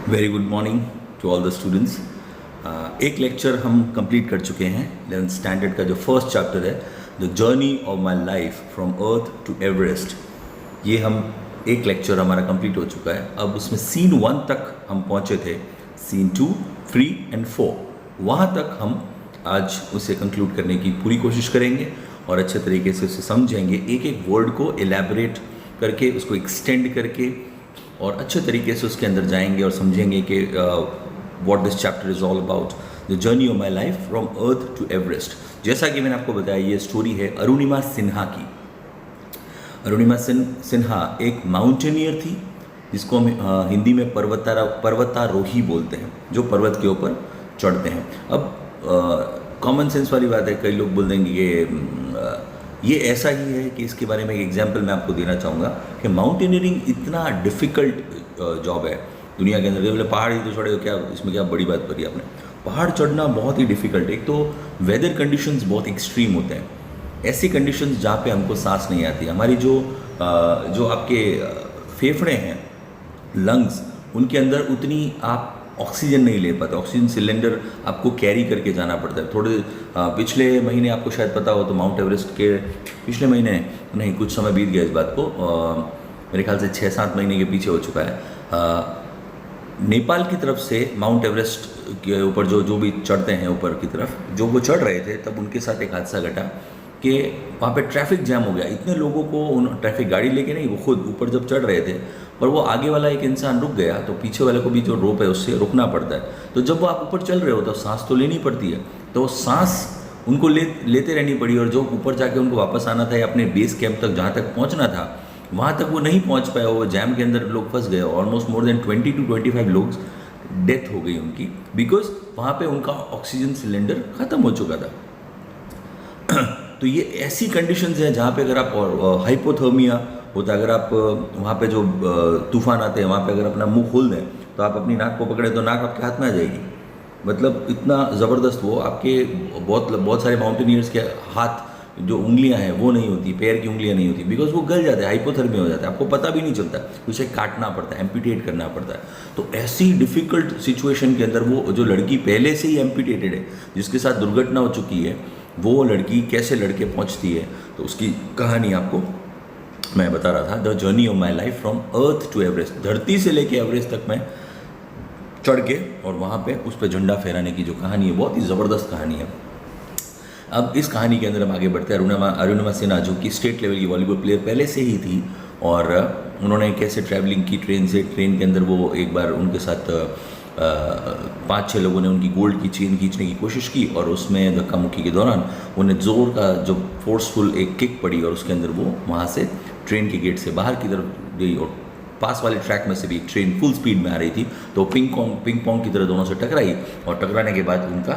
Very good morning to all the students. एक lecture हम complete कर चुके हैं 11th स्टैंडर्ड का जो फर्स्ट चैप्टर है, the journey of my life from earth to Everest. ये हम एक लेक्चर हमारा कंप्लीट हो चुका है। अब उसमें सीन 1 तक हम पहुंचे थे, सीन 2, 3 एंड 4 वहाँ तक हम आज उसे कंक्लूड करने की पूरी कोशिश करेंगे और अच्छे तरीके से उसे समझेंगे, एक एक वर्ड को एलैबोरेट करके, उसको एक्सटेंड करके और अच्छे तरीके से उसके अंदर जाएंगे और समझेंगे कि what this chapter is all about, the journey of my life from earth to Everest. जैसा कि मैंने आपको बताया, ये स्टोरी है अरुणिमा सिन्हा की। अरुणिमा सिन्हा एक माउंटेनियर थी, जिसको हम हिंदी में पर्वतारोही बोलते हैं, जो पर्वत के ऊपर चढ़ते हैं। अब कॉमन सेंस वाली बात है, कई लोग बोल देंगे कि ये ऐसा ही है कि इसके बारे में एक एग्जाम्पल मैं आपको देना चाहूँगा कि माउंटेनियरिंग इतना डिफ़िकल्ट जॉब है दुनिया के अंदर। बोले पहाड़ ही तो चढ़े हो, क्या इसमें क्या बड़ी बात करी आपने। पहाड़ चढ़ना बहुत ही डिफ़िकल्ट है। एक तो वेदर कंडीशंस बहुत एक्सट्रीम होते हैं, ऐसी कंडीशंस जहाँ पे हमको सांस नहीं आती। हमारी जो आपके फेफड़े हैं, लंग्स, उनके अंदर उतनी आप ऑक्सीजन नहीं ले पाते। ऑक्सीजन सिलेंडर आपको कैरी करके जाना पड़ता है। थोड़े पिछले महीने आपको शायद पता हो तो माउंट एवरेस्ट के पिछले महीने नहीं, कुछ समय बीत गया इस बात को, मेरे ख्याल से 6-7 महीने के पीछे हो चुका है। नेपाल की तरफ से माउंट एवरेस्ट के ऊपर जो भी चढ़ते हैं ऊपर की तरफ, जो वो चढ़ रहे थे, तब उनके साथ एक हादसा घटा कि वहाँ पे ट्रैफिक जैम हो गया। इतने लोगों को ट्रैफिक गाड़ी लेके नहीं, वो खुद ऊपर जब चढ़ रहे थे, पर वो आगे वाला एक इंसान रुक गया तो पीछे वाले को भी जो रोप है उससे रुकना पड़ता है। तो जब वो आप ऊपर चल रहे हो तो सांस तो लेनी पड़ती है, तो सांस उनको लेते रहनी पड़ी। और जो ऊपर जाके उनको वापस आना था या अपने बेस कैंप तक जहाँ तक पहुँचना था, वहाँ तक वो नहीं पहुँच पाया। वो जैम के अंदर लोग फंस गए। ऑलमोस्ट मोर देन 20 to 25 लोग डेथ हो गई उनकी, बिकॉज वहाँ पे उनका ऑक्सीजन सिलेंडर ख़त्म हो चुका था। तो ये ऐसी कंडीशंस हैं जहाँ पे अगर आप हाइपोथर्मिया होता है, अगर आप वहाँ पे जो तूफान आते हैं वहाँ पे अगर अपना मुंह खोल दें तो आप अपनी नाक को पकड़े तो नाक आपके हाथ में आ जाएगी। मतलब इतना ज़बरदस्त वो आपके बहुत सारे माउंटेनियर्स के हाथ, जो उंगलियां हैं वो नहीं होती, पैर की उंगलियां नहीं होती, बिकॉज वो गल जाते हैं, हाइपोथर्मिया हो जाता है, आपको पता भी नहीं चलता, उसे काटना पड़ता है, एम्पिटेट करना पड़ता है। तो ऐसी डिफ़िकल्ट सिचुएशन के अंदर वो जो लड़की पहले से ही एम्पिटेटेड है, जिसके साथ दुर्घटना हो चुकी है, वो लड़की कैसे लड़के पहुंचती है, तो उसकी कहानी आपको मैं बता रहा था। The journey of my life from earth to Everest. धरती से लेके एवरेस्ट तक मैं चढ़ के और वहाँ पे उस पर झंडा फहराने की जो कहानी है, बहुत ही ज़बरदस्त कहानी है। अब इस कहानी के अंदर हम आगे बढ़ते हैं। अरुणिमा सिन्हा, जो कि स्टेट लेवल की वॉलीबॉल प्लेयर पहले से ही थी, और उन्होंने कैसे ट्रैवलिंग की ट्रेन से। ट्रेन के अंदर वो एक बार उनके साथ 5-6 लोगों ने उनकी गोल्ड की चेन खींचने की कोशिश की, और उसमें धक्का मुक्की के दौरान उन्हें ज़ोर का जो फोर्सफुल एक किक पड़ी, और उसके अंदर वो वहाँ से ट्रेन के गेट से बाहर की तरफ गई, और पास वाले ट्रैक में से भी एक ट्रेन फुल स्पीड में आ रही थी, तो पिंग पोंग की तरह दोनों से टकराई, और टकराने के बाद उनका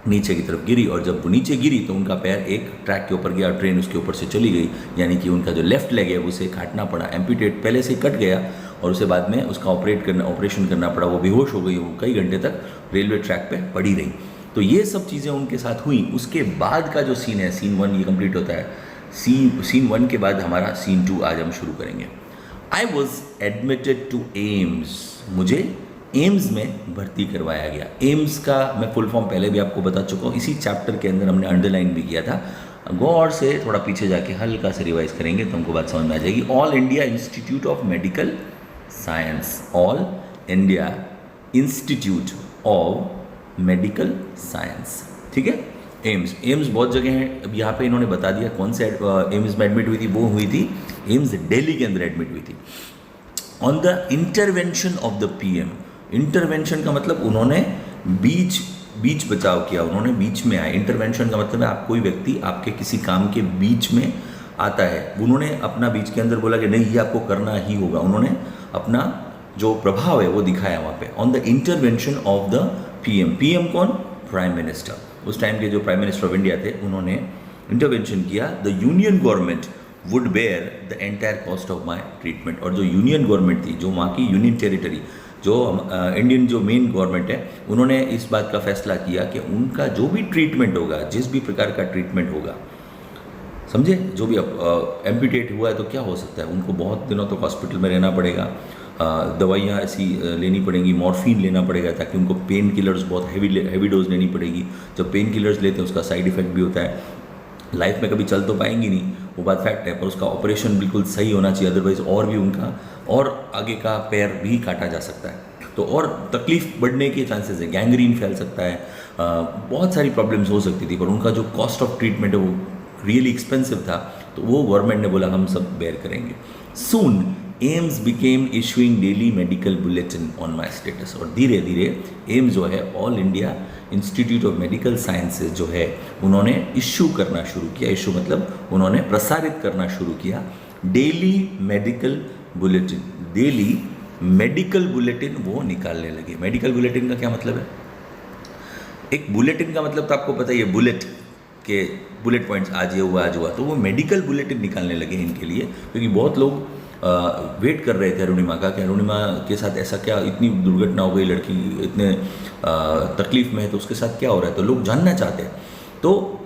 नीचे की तरफ गिरी। और जब वो नीचे गिरी तो उनका पैर एक ट्रैक के ऊपर गया और ट्रेन उसके ऊपर से चली गई, यानी कि उनका जो लेफ्ट लेग है उसे काटना पड़ा। एम्पिटेट पहले से कट गया और उसे बाद में उसका ऑपरेशन करना पड़ा। वो बेहोश हो गई, वो कई घंटे तक रेलवे ट्रैक पे पड़ी रही। तो ये सब चीज़ें उनके साथ हुई। उसके बाद का जो सीन है, सीन 1 ये कंप्लीट होता है। सीन 1 के बाद हमारा सीन 2 आज हम शुरू करेंगे। I was admitted to AIIMS. मुझे एम्स में भर्ती करवाया गया। एम्स का मैं फुल फॉर्म पहले भी आपको बता चुका हूँ, इसी चैप्टर के अंदर हमने अंडरलाइन भी किया था। गौर से थोड़ा पीछे जाके हल्का से रिवाइज करेंगे तो हमको बात समझ में आ जाएगी। All India Institute of medical science, all India Institute of medical science, ठीक है। एम्स बहुत जगह हैं। अब यहाँ पे इन्होंने बता दिया कौन से एम्स में एडमिट हुई थी। वो हुई थी एम्स दिल्ली के अंदर एडमिट हुई थी, on the intervention of the PM. Intervention का मतलब उन्होंने बीच बचाव किया, उन्होंने बीच में आए। इंटरवेंशन का मतलब है आप कोई व्यक्ति आपके किसी काम के बीच में आता है, उन्होंने अपना बीच के अंदर बोला कि नहीं ये आपको करना ही होगा। उन्होंने अपना जो प्रभाव है वो दिखाया वहाँ पे, on the intervention of the PM. PM कौन? Prime minister. उस टाइम के जो प्राइम मिनिस्टर ऑफ इंडिया थे, उन्होंने इंटरवेंशन किया। The union government would bear the entire cost of my treatment. और जो यूनियन गवर्नमेंट थी, जो वहाँ की यूनियन टेरिटरी, जो इंडियन जो मेन गवर्नमेंट है, उन्होंने इस बात का फैसला किया कि उनका जो भी ट्रीटमेंट होगा, जिस भी प्रकार का ट्रीटमेंट होगा, समझे, जो भी एम्पिटेट हुआ है तो क्या हो सकता है, उनको बहुत दिनों तक हॉस्पिटल में रहना पड़ेगा, दवाइयाँ ऐसी लेनी पड़ेंगी, मॉर्फिन लेना पड़ेगा ताकि उनको पेन किलर्स बहुत हैवी डोज लेनी पड़ेगी। जब पेन किलर्स लेते हैं उसका साइड इफ़ेक्ट भी होता है। लाइफ में कभी चल तो पाएंगी नहीं, वो बात फैक्ट है, पर उसका ऑपरेशन बिल्कुल सही होना चाहिए, अदरवाइज और भी उनका और आगे का पैर भी काटा जा सकता है, तो और तकलीफ बढ़ने के चांसेस है, गैंग्रीन फैल सकता है, बहुत सारी प्रॉब्लम्स हो सकती थी। पर उनका जो कॉस्ट ऑफ ट्रीटमेंट है वो रियली एक्सपेंसिव था, तो वो गवर्नमेंट ने बोला हम सब बेयर करेंगे। Soon AIIMS became issuing daily medical bulletin on my status, और धीरे धीरे एम्स जो है All India Institute of Medical Sciences जो है उन्होंने इशू करना शुरू किया। इशू मतलब उन्होंने प्रसारित करना शुरू किया daily medical bulletin. Daily medical bulletin वो निकालने लगे। मेडिकल बुलेटिन का क्या मतलब है? एक बुलेटिन का मतलब तो आपको पता ही है, बुलेट के बुलेट पॉइंट्स आज ये हुआ आज हुआ, तो वो मेडिकल बुलेटिन निकालने लगे इनके लिए, क्योंकि बहुत लोग वेट कर रहे थे अरुणिमा का कि अरुणिमा के साथ ऐसा क्या, इतनी दुर्घटना हो गई, लड़की इतने तकलीफ में है, तो उसके साथ क्या हो रहा है, तो लोग जानना चाहते हैं। तो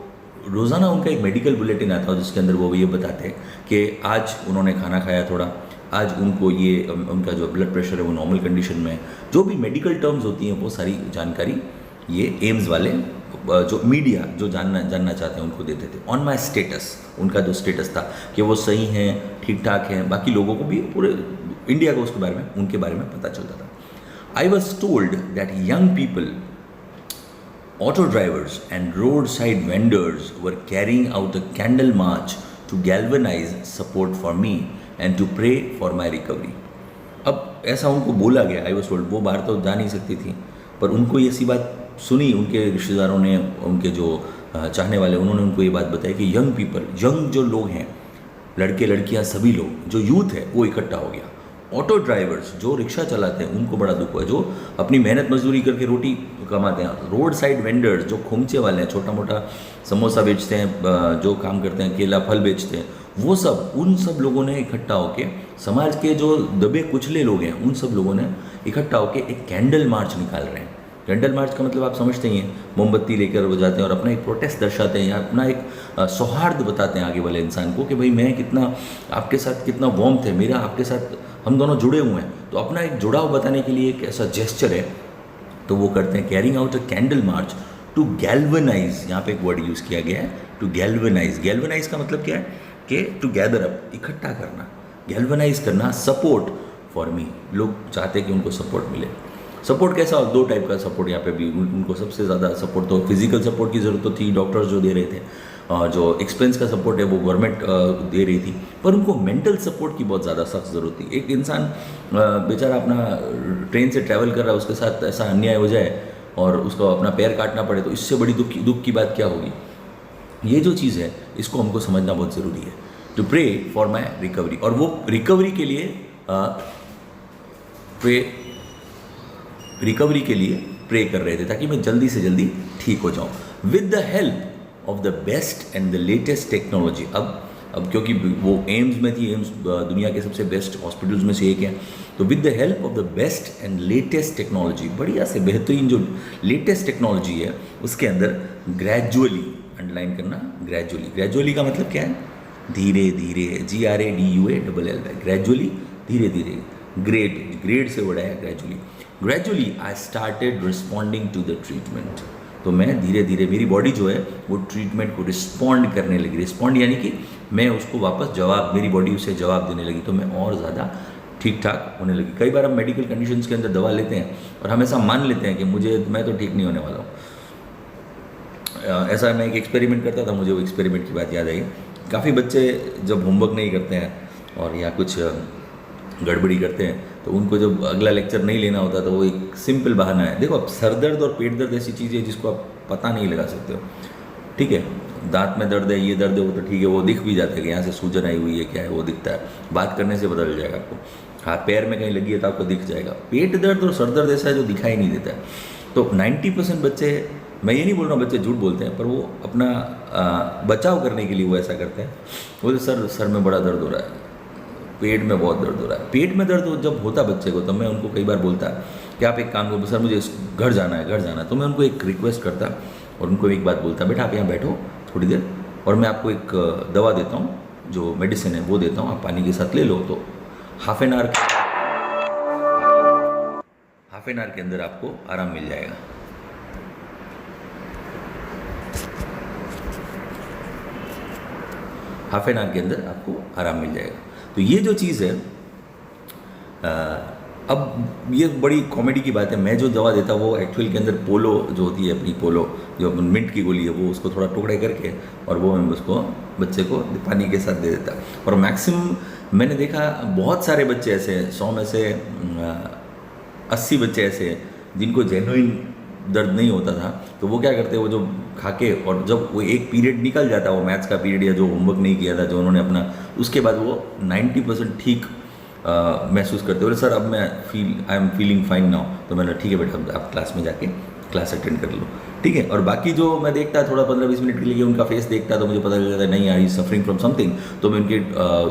रोज़ाना उनका एक मेडिकल बुलेटिन आता है जिसके अंदर वो ये बताते हैं कि आज उन्होंने खाना खाया थोड़ा, आज उनको ये उनका जो ब्लड प्रेशर है वो नॉर्मल कंडीशन में है, जो भी मेडिकल टर्म्स होती हैं वो सारी जानकारी ये एम्स वाले जो मीडिया जो जानना चाहते हैं उनको देते थे। ऑन माई स्टेटस, उनका जो स्टेटस था कि वो सही हैं, ठीक ठाक हैं, बाकी लोगों को भी पूरे इंडिया को उसके बारे में उनके बारे में पता चलता था। I was told that young people, auto drivers and roadside vendors were carrying out a candle march to galvanise support for me and to pray for my recovery. अब ऐसा उनको बोला गया, आई वॉज टोल्ड, वो बाहर तो जा नहीं सकती थी, पर उनको ये सी बात सुनी, उनके रिश्तेदारों ने, उनके जो चाहने वाले, उन्होंने उनको ये बात बताई कि यंग पीपल, यंग जो लोग हैं, लड़के लड़कियां सभी लोग, जो यूथ है वो इकट्ठा हो गया। ऑटो ड्राइवर्स जो रिक्शा चलाते हैं उनको बड़ा दुख हुआ, जो अपनी मेहनत मजदूरी करके रोटी कमाते हैं। रोड साइड वेंडर्स जो खोमचे वाले हैं, छोटा मोटा समोसा बेचते हैं, जो काम करते हैं, केला फल बेचते हैं, वो सब, उन सब लोगों ने इकट्ठा होकर, समाज के जो दबे कुचले लोग हैं उन सब लोगों ने इकट्ठा होकर एक कैंडल मार्च निकाल रहे हैं। कैंडल मार्च का मतलब आप समझते ही हैं, मोमबत्ती लेकर वो जाते हैं और अपना एक प्रोटेस्ट दर्शाते हैं या अपना एक सौहार्द बताते हैं आगे वाले इंसान को कि भाई मैं कितना आपके साथ, कितना वार्मथ है मेरा आपके साथ, हम दोनों जुड़े हुए हैं। तो अपना एक जुड़ाव बताने के लिए एक ऐसा जेस्चर है, तो वो करते हैं carrying out a candle march to galvanise. यहाँ पे एक वर्ड यूज़ किया गया है, टू गैल्वेनाइज। गैल्वेनाइज का मतलब क्या है कि टू गैदर अप, इकट्ठा करना, गैल्वेनाइज करना, सपोर्ट फॉर मी, लोग चाहते हैं कि उनको सपोर्ट मिले। सपोर्ट कैसा, दो टाइप का सपोर्ट यहाँ पे भी, उनको सबसे ज़्यादा सपोर्ट तो फिजिकल सपोर्ट की ज़रूरत तो थी, डॉक्टर्स जो दे रहे थे, और जो एक्सपेंस का सपोर्ट है वो गवर्नमेंट दे रही थी, पर उनको मेंटल सपोर्ट की बहुत ज़्यादा सख्त ज़रूरत थी। एक इंसान बेचारा अपना ट्रेन से ट्रैवल कर रहा है, उसके साथ ऐसा अन्याय हो जाए और उसको अपना पैर काटना पड़े, तो इससे बड़ी दुख की बात क्या होगी। ये जो चीज़ है इसको हमको समझना बहुत ज़रूरी है। To pray for my recovery, और वो रिकवरी के लिए प्रे कर रहे थे ताकि मैं जल्दी से जल्दी ठीक हो जाऊं। With the help of the best and the latest technology. अब क्योंकि वो एम्स में थी, एम्स दुनिया के सबसे बेस्ट हॉस्पिटल्स में से एक है, तो with the help of the best and latest technology, बढ़िया से बेहतरीन जो लेटेस्ट टेक्नोलॉजी है उसके अंदर ग्रेजुअली, अंडरलाइन करना, ग्रेजुअली का मतलब क्या है, धीरे धीरे, GRADUALL, ग्रेजुअली, धीरे धीरे, ग्रेड से बड़ा है gradually I started responding to the treatment. तो मैं धीरे धीरे, मेरी बॉडी जो है वो ट्रीटमेंट को रिस्पॉन्ड करने लगी। रिस्पॉन्ड यानी कि मैं उसको वापस जवाब, मेरी बॉडी उसे जवाब देने लगी, तो मैं और ज़्यादा ठीक ठाक होने लगी। कई बार हम मेडिकल कंडीशंस के अंदर दवा लेते हैं और हमेशा मान लेते हैं कि मैं तो ठीक नहीं होने वाला हूँ। ऐसा मैं एक एक्सपेरिमेंट करता था, मुझे वो एक्सपेरिमेंट की बात याद आई। काफ़ी बच्चे जब होमवर्क नहीं करते हैं और या कुछ गड़बड़ी करते हैं, तो उनको जब अगला लेक्चर नहीं लेना होता तो वो एक सिंपल बहाना है। देखो, अब सर दर्द और पेट दर्द ऐसी चीज़ है जिसको आप पता नहीं लगा सकते हो, ठीक है। दांत में दर्द है, ये दर्द है, वो तो ठीक है, वो दिख भी जाता है कि यहाँ से सूजन आई हुई है, क्या है वो दिखता है, बात करने से पता चल जाएगा आपको। हाथ पैर में कहीं लगी है तो आपको दिख जाएगा। पेट दर्द और सर दर्द ऐसा है जो दिखाई नहीं देता है। तो 90% बच्चे, मैं ये नहीं बोल रहा हूँ बच्चे झूठ बोलते हैं, पर वो अपना बचाव करने के लिए वो ऐसा करते हैं। वो सर में बड़ा दर्द हो रहा है, पेट में बहुत दर्द हो रहा है। पेट में दर्द जब होता बच्चे को, तब मैं उनको कई बार बोलता कि आप एक काम करो, सर मुझे घर जाना है। तो मैं उनको एक रिक्वेस्ट करता और उनको एक बात बोलता, बेटा आप यहाँ बैठो थोड़ी देर और मैं आपको एक दवा देता हूँ, जो मेडिसिन है वो देता हूँ, आप पानी के साथ ले लो। तो half an hour half an hour के अंदर आपको आराम मिल जाएगा। हाफ एन आवर के अंदर आपको आराम मिल जाएगा। तो ये जो चीज़ है, अब ये बड़ी कॉमेडी की बात है, मैं जो दवा देता वो एक्चुअल के अंदर पोलो जो होती है अपनी पोलो जो मिंट की गोली है, वो उसको थोड़ा टुकड़े करके और वो मैं उसको बच्चे को पानी के साथ दे देता। और मैक्सिमम मैंने देखा बहुत सारे बच्चे ऐसे हैं, 100 में से 80 बच्चे ऐसे हैं जिनको जेन्युइन दर्द नहीं होता था, तो वो क्या करते हैं, वो जो खाके और जब वो एक पीरियड निकल जाता, वो मैथ्स का पीरियड या जो होमवर्क नहीं किया था जो उन्होंने अपना, उसके बाद वो 90% ठीक महसूस करते बोले सर अब I am feeling fine now. तो मैंने ठीक है बेटा आप क्लास में जाके क्लास अटेंड कर लो, ठीक है। और बाकी जो मैं देखता थोड़ा 15-20 मिनट के लिए उनका फेस देखता तो मुझे पता चल जाता नहीं यार ही सफरिंग फ्रॉम समथिंग, तो मैं उनके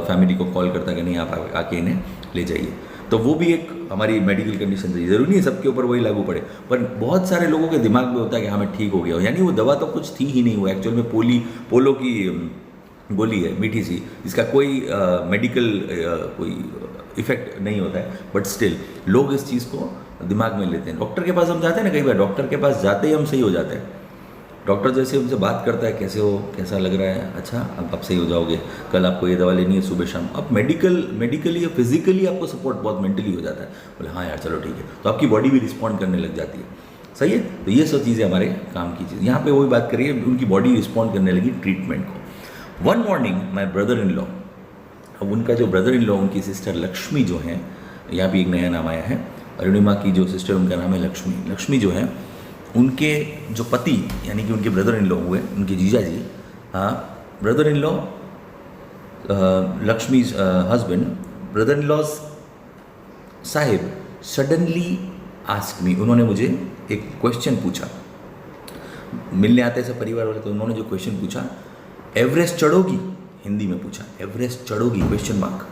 फैमिली को कॉल करता कि नहीं आप आके इन्हें ले जाइए। तो वो भी एक हमारी मेडिकल कंडीशन है, ज़रूरी नहीं है सबके ऊपर वही लागू पड़े, पर बहुत सारे लोगों के दिमाग में होता है कि हाँ मैं ठीक हो गया हूँ, यानी वो दवा तो कुछ थी ही नहीं, वो एक्चुअल में पोलो की गोली है मीठी सी, इसका कोई मेडिकल कोई इफेक्ट नहीं होता है, बट स्टिल लोग इस चीज़ को दिमाग में लेते हैं। डॉक्टर के पास हम जाते हैं ना, कई बार डॉक्टर के पास जाते ही हम सही हो जाते हैं। डॉक्टर जैसे हमसे बात करता है कैसे हो, कैसा लग रहा है, अच्छा अब आप सही हो जाओगे, कल आपको ये दवा लेनी है सुबह शाम। अब मेडिकली या फिजिकली आपको सपोर्ट बहुत मेंटली हो जाता है, बोले हाँ यार चलो ठीक है, तो आपकी बॉडी भी रिस्पॉन्ड करने लग जाती है, सही है। तो ये सब चीज़ें हमारे काम की चीज़। यहाँ पे वही बात करिए, उनकी बॉडी रिस्पॉन्ड करने लगी ट्रीटमेंट को। One morning my brother in law, अब उनका जो ब्रदर इन लॉ, उनकी सिस्टर लक्ष्मी जो है, यहाँ भी एक नया नाम आया है, अरुणिमा की जो सिस्टर उनका नाम है लक्ष्मी। लक्ष्मी जो है उनके जो पति यानी कि उनके ब्रदर इन लॉ हुए, उनके जीजा जी, हाँ brother in law, Lakshmi husband, brother in law Sahib suddenly ask me, उन्होंने मुझे एक क्वेश्चन पूछा, मिलने आते सब परिवार वाले, तो उन्होंने जो क्वेश्चन पूछा, एवरेस्ट चढ़ोगी, हिंदी में पूछा, एवरेस्ट चढ़ोगी क्वेश्चन मार्क।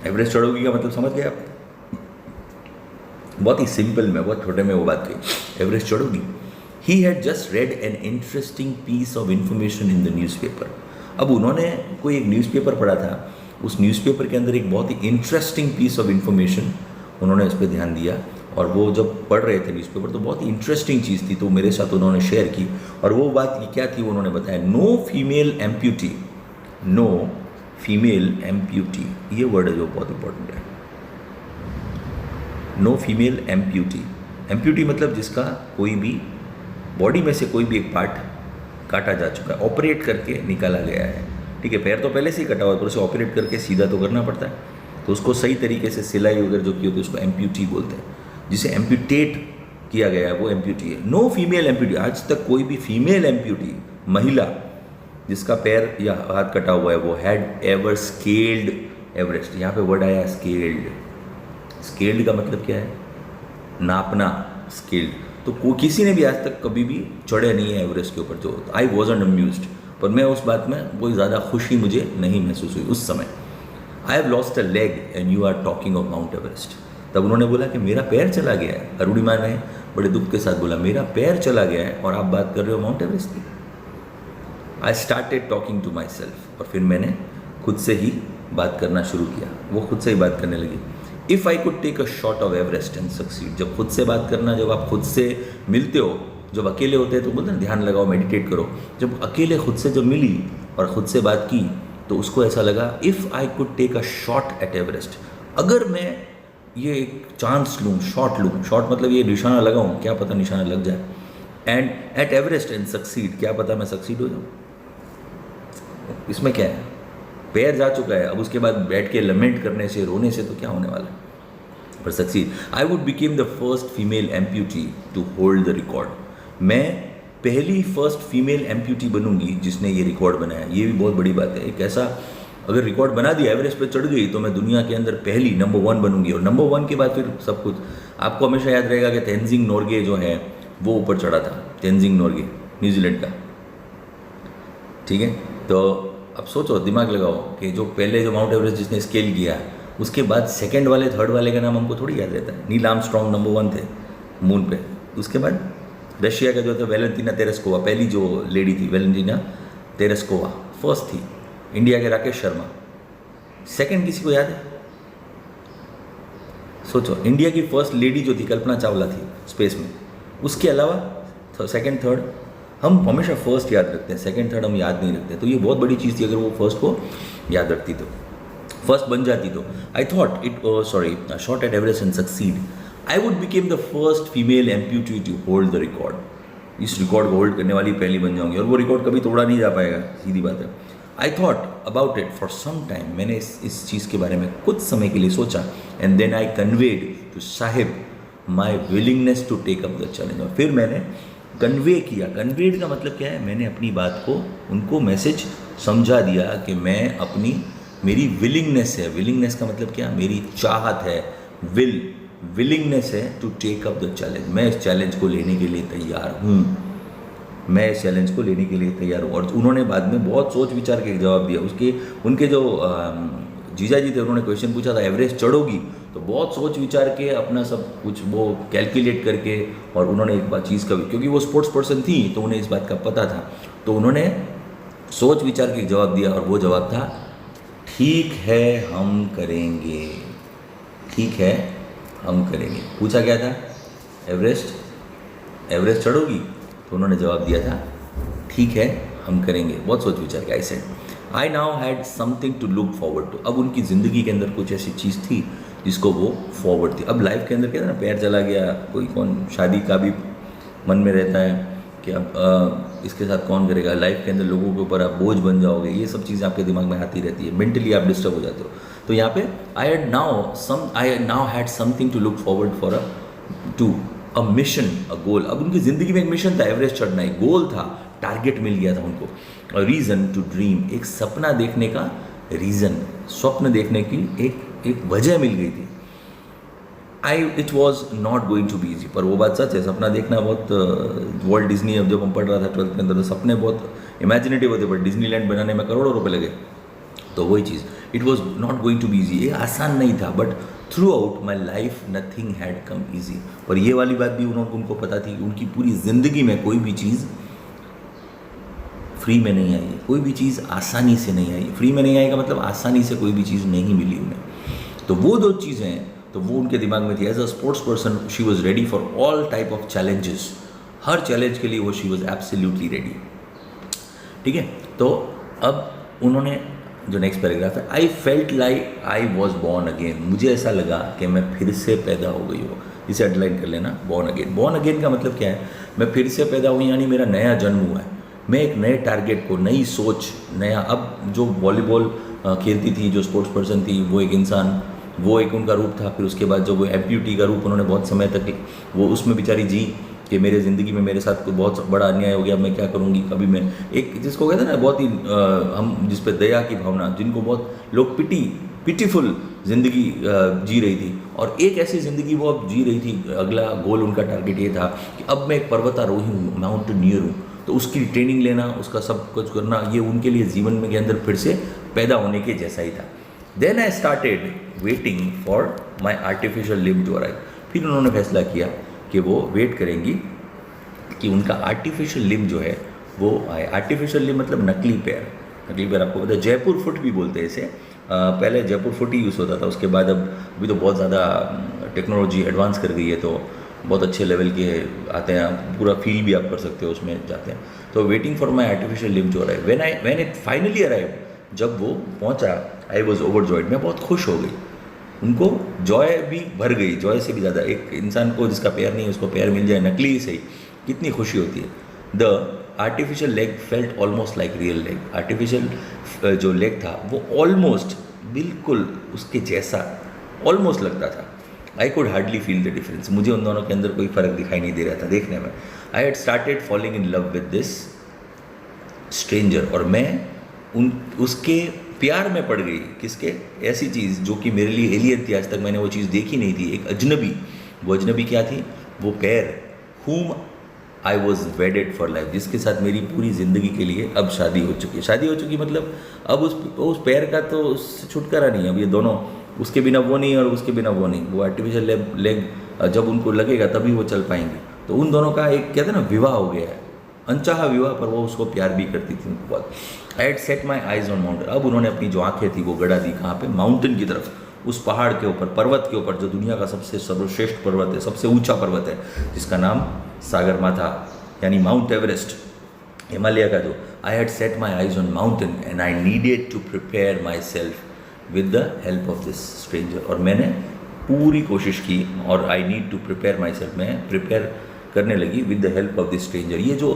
एवरेस्ट चढ़ोगी का मतलब समझ गए आप, बहुत ही सिंपल में, बहुत छोटे में वो बात कही, एवरेस्ट चढ़ोगी। He had just read an interesting piece of information in the newspaper. अब उन्होंने कोई एक न्यूज़पेपर पढ़ा था, उस न्यूज़पेपर के अंदर एक बहुत ही इंटरेस्टिंग पीस ऑफ इंफॉर्मेशन, उन्होंने उस पर ध्यान दिया, और वो जब पढ़ रहे थे न्यूज़पेपर तो बहुत ही इंटरेस्टिंग चीज़ थी, तो मेरे साथ उन्होंने शेयर की। और वो बात क्या थी, उन्होंने बताया, no female amputee, no female amputee, ये वर्ड है जो बहुत इंपॉर्टेंट है। नो फीमेल एम्प्यूटी, एम्प्यूटी मतलब जिसका कोई भी बॉडी में से कोई भी एक पार्ट काटा जा चुका है, ऑपरेट करके निकाला गया है, ठीक है। पैर तो पहले से ही कटा हुआ, तो उसे ऑपरेट करके सीधा तो करना पड़ता है, तो उसको सही तरीके से सिलाई वगैरह जो की होती है उसको एम्प्यूटी बोलते हैं। जिसे एम्प्यूटेट किया गया है वो एम्प्यूटी है। नो फीमेल एम्प्यूटी, आज तक कोई भी फीमेल एम्प्यूटी, महिला जिसका पैर या हाथ कटा हुआ है, वो हैड एवर स्केल्ड एवरेस्ट। यहाँ पे वर्ड आया स्केल्ड। स्केल्ड का मतलब क्या है, नापना, स्केल्ड। तो किसी ने भी आज तक कभी भी चढ़े नहीं है एवरेस्ट के ऊपर, जो आई वॉजंट अम्यूज्ड, पर मैं उस बात में कोई ज़्यादा खुशी मुझे नहीं महसूस हुई उस समय। I have lost a leg and you are talking of Mount Everest. तब उन्होंने बोला कि मेरा पैर चला गया है, अरुणिमा ने बड़े दुख के साथ बोला मेरा पैर चला गया है और आप बात कर रहे हो माउंट एवरेस्ट की। I started talking to myself, और फिर मैंने खुद से ही बात करना शुरू किया, वो खुद से ही बात करने लगी। If I could take a shot of Everest and succeed, जब खुद से बात करना, जब आप खुद से मिलते हो, जब अकेले होते हैं तो बोलते हैं ध्यान लगाओ, मेडिटेट करो। जब अकेले खुद से जब मिली और खुद से बात की तो उसको ऐसा लगा, if I could take a shot at Everest, अगर मैं ये एक चांस लूँ, शॉट लूँ, शॉट मतलब ये निशाना लगाऊँ, क्या पता निशाना लग जाए, and at Everest and succeed, क्या पता मैं सक्सीड हो जाऊँ। इसमें क्या है, पैर जा चुका है, अब उसके बाद बैठ के लमेंट करने से, रोने से तो क्या होने वाला है, पर succeed. I would become the first female amputee to hold the record, मैं पहली फर्स्ट फीमेल एम्प्यूटी बनूंगी जिसने ये रिकॉर्ड बनाया। ये भी बहुत बड़ी बात है, एक ऐसा अगर रिकॉर्ड बना दिया, एवरेस्ट पे चढ़ गई, तो मैं दुनिया के अंदर पहली नंबर 1 बनूंगी, और नंबर 1 के बाद फिर सब कुछ। आपको हमेशा याद रहेगा कि तेंजिंग नोर्गे जो है वो ऊपर चढ़ा था, तेंजिंग नोर्गे न्यूजीलैंड का, ठीक है। तो अब सोचो, दिमाग लगाओ कि जो पहले जो माउंट एवरेस्ट जिसने स्केल किया, उसके बाद सेकंड वाले, थर्ड वाले का नाम हमको थोड़ी याद रहता है। नील आर्मस्ट्रॉन्ग नंबर 1 थे मून पे, उसके बाद रशिया का जो था वेलेंटिना तेरेस्कोवा, पहली जो लेडी थी वेलेंटिना तेरेस्कोवा फर्स्ट थी। इंडिया के राकेश शर्मा सेकंड, किसी को याद है? सोचो, इंडिया की फर्स्ट लेडी जो थी कल्पना चावला थी स्पेस में, उसके अलावा सेकंड थर्ड हम हमेशा फर्स्ट याद रखते हैं, सेकंड थर्ड हम याद नहीं रखते। तो ये बहुत बड़ी चीज़ थी अगर वो फर्स्ट को याद रखती तो, फर्स्ट बन जाती तो। I thought it shot at Everest and succeed, I would become the first female amputee to hold the record. इस रिकॉर्ड को होल्ड करने वाली पहली बन जाऊंगी, और वो रिकॉर्ड कभी तोड़ा नहीं जा पाएगा, सीधी बात है। I thought about it for some time, मैंने इस चीज़ के बारे में कुछ समय के लिए सोचा, and then I conveyed to sahib my willingness to take up the challenge. और फिर मैंने कन्वे किया, कन्वेड का मतलब क्या है, मैंने अपनी बात को उनको मैसेज समझा दिया कि मैं अपनी, मेरी विलिंगनेस है, विलिंगनेस का मतलब क्या, मेरी चाहत है, विलिंगनेस है to take up the challenge, मैं इस चैलेंज को लेने के लिए तैयार हूँ, मैं इस चैलेंज को लेने के लिए तैयार हूँ। और उन्होंने बाद में बहुत सोच विचार के जवाब दिया। उनके जो जीजा जी थे, उन्होंने क्वेश्चन पूछा था एवरेस्ट चढ़ोगी, तो बहुत सोच विचार के अपना सब कुछ वो कैलकुलेट करके, और उन्होंने एक बात चीज़ का, क्योंकि वो स्पोर्ट्स पर्सन थी तो उन्हें इस बात का पता था, तो उन्होंने सोच विचार के जवाब दिया, और वो जवाब था ठीक है हम करेंगे, ठीक है हम करेंगे। पूछा क्या था, एवरेस्ट चढ़ोगी, तो उन्होंने जवाब दिया था ठीक है हम करेंगे। बहुत सोच विचार के। I said I now had something to look forward to. अब उनकी ज़िंदगी के अंदर कुछ ऐसी चीज़ थी जिसको वो फॉरवर्ड थी। अब लाइफ के अंदर क्या था ना, पैर चला गया, कोई कौन, शादी का भी मन में रहता है कि अब इसके साथ कौन करेगा, लाइफ के अंदर लोगों के ऊपर आप बोझ बन जाओगे, ये सब चीज़ें आपके दिमाग में आती रहती है, मेंटली आप डिस्टर्ब हो जाते हो। तो यहाँ पे I now had something to look forward for a mission, a goal. अब उनकी ज़िंदगी में एक मिशन था, एवरेस्ट चढ़ना, एक गोल था, टारगेट मिल गया था उनको। अ रीज़न टू ड्रीम, एक सपना देखने का रीज़न, स्वप्न देखने की एक वजह मिल गई थी। It was not going to be easy, पर वो बात सच है, सपना देखना बहुत, वर्ल्ड डिज्नी, अब जब हम पढ़ रहा था 12th के अंदर, तो सपने बहुत इमेजिनेटिव होते, पर डिज्नीलैंड बनाने में करोड़ों रुपए लगे। तो वही चीज़, it was not going to be easy, ये आसान नहीं था, but throughout my life nothing had come easy. और ये वाली बात भी उनको पता थी कि उनकी पूरी ज़िंदगी में कोई भी चीज़ फ्री में नहीं आई, कोई भी चीज़ आसानी से नहीं आई। फ्री में नहीं आई का मतलब आसानी से कोई भी चीज़ नहीं मिली उन्हें। तो वो दो चीज़ें, तो वो उनके दिमाग में थी। As a sports person she was ready for all type of challenges, हर चैलेंज के लिए वो शी वॉज एब्सोल्युटली रेडी। ठीक है, तो अब उन्होंने जो नेक्स्ट पैराग्राफ है, I felt like I was born again, मुझे ऐसा लगा कि मैं फिर से पैदा हो गई हूँ। इसे अंडरलाइन कर लेना, बॉर्न अगेन। बॉर्न अगेन का मतलब क्या है, मैं फिर से पैदा हुई, यानी मेरा नया जन्म हुआ है। मैं एक नए टारगेट को, नई सोच, नया, अब जो वॉलीबॉल खेलती थी, जो स्पोर्ट्स पर्सन थी, वो एक इंसान, वो एक उनका रूप था। फिर उसके बाद जो वो एम्प्यूटी का रूप उन्होंने बहुत समय तक वो उसमें बेचारी जी कि मेरे ज़िंदगी में मेरे साथ कोई बहुत बड़ा अन्याय हो गया, मैं क्या करूँगी। कभी मैं एक, जिसको कहते हैं ना, बहुत ही हम जिस पे दया की भावना, जिनको बहुत लोग पिटीफुल ज़िंदगी जी रही थी, और एक ऐसी ज़िंदगी वो अब जी रही थी। अगला गोल उनका टारगेट ये था कि अब मैं एक पर्वतारोही हूँ, माउंटेनियर हूँ, तो उसकी ट्रेनिंग लेना, उसका सब कुछ करना, ये उनके लिए जीवन में के अंदर फिर से पैदा होने के जैसा ही था। Then I started waiting for my artificial limb to arrive. फिर उन्होंने फैसला किया कि वो वेट करेंगी कि उनका आर्टिफिशियल लिम्ब जो है वो आए। आर्टिफिशियल लिम्ब मतलब नकली पैर। नकली पैर आपको पता है, जयपुर फुट भी बोलते हैं इसे। पहले जयपुर फुट ही यूज़ होता था, उसके बाद अभी तो बहुत ज़्यादा टेक्नोलॉजी एडवांस कर गई है, तो बहुत अच्छे लेवल के आते हैं, पूरा फील भी आप कर सकते हो, उसमें जाते हैं। तो waiting for my artificial limb जो arrive, when it finally arrive, जब वो पहुंचा, आई वॉज ओवरजॉयड, मैं बहुत खुश हो गई। उनको जॉय भी भर गई, जॉय से भी ज़्यादा। एक इंसान को जिसका पैर नहीं है उसको पैर मिल जाए, नकली ही सही, कितनी खुशी होती है। The artificial leg felt almost like real leg. Artificial जो लेग था वो ऑलमोस्ट, बिल्कुल उसके जैसा ऑलमोस्ट लगता था। I could hardly feel the difference, मुझे उन दोनों के अंदर कोई फ़र्क दिखाई नहीं दे रहा था देखने में। I had started falling in love with this stranger, और मैं उसके प्यार में पड़ गई। किसके? ऐसी चीज़ जो कि मेरे लिए एलियन थी, आज तक मैंने वो चीज़ देखी नहीं थी, एक अजनबी। वो अजनबी क्या थी? वो पैर, whom I was वेडेड for life, जिसके साथ मेरी पूरी ज़िंदगी के लिए अब शादी हो चुकी है। शादी हो चुकी मतलब अब उस पैर का तो उससे छुटकारा नहीं है। अब ये दोनों, उसके बिना वो नहीं और उसके बिना वो नहीं। वो आर्टिफिशियल लेग जब उनको लगेगा तभी वो चल पाएंगे। तो उन दोनों का एक, कहते हैं ना, विवाह हो गया है, अनचाहा विवाह, पर वो उसको प्यार भी करती थी उनको बहुत। आई had set my eyes on mountain. अब उन्होंने अपनी जो आंखें थी वो गड़ा दी, कहाँ पे? माउंटेन की तरफ। उस पहाड़ के ऊपर, पर्वत के ऊपर, जो दुनिया का सबसे सर्वश्रेष्ठ पर्वत है, सबसे ऊंचा पर्वत है, जिसका नाम सागरमाथा यानी माउंट एवरेस्ट, हिमालय का जो, I had set my eyes on mountain and I needed to prepare myself with the help of this stranger. और मैंने पूरी कोशिश की और I need to prepare myself, मैं प्रिपेयर करने लगी with the help of this stranger. ये जो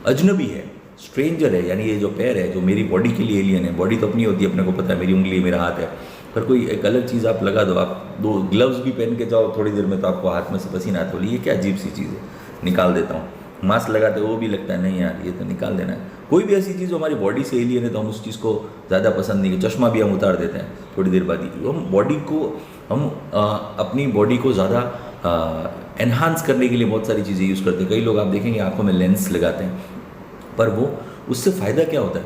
अजनबी है, स्ट्रेंजर है, यानी ये जो पैर है जो मेरी बॉडी के लिए एलियन है, बॉडी तो अपनी होती है, अपने को पता है, मेरी उंगली मेरा हाथ है, पर कोई एक अलग चीज़ आप लगा दो, आप 2 ग्लव्स भी पहन के जाओ थोड़ी देर में तो आपको हाथ में से पसीना आता है, ये क्या अजीब सी चीज़ है, निकाल देता हूँ। मास्क लगाते हो वो भी लगता है नहीं यार ये तो निकाल देना है। कोई भी ऐसी चीज़ जो हमारी बॉडी से एलियन है तो हम उस चीज़ को ज़्यादा पसंद नहीं, चश्मा भी हम उतार देते हैं थोड़ी देर बाद ही। हम बॉडी को अपनी बॉडी को ज़्यादा एनहांस करने के लिए बहुत सारी चीज़ें यूज़ करते हैं। कई लोग आप देखेंगे आंखों में लेंस लगाते हैं, पर वो उससे फ़ायदा क्या होता है,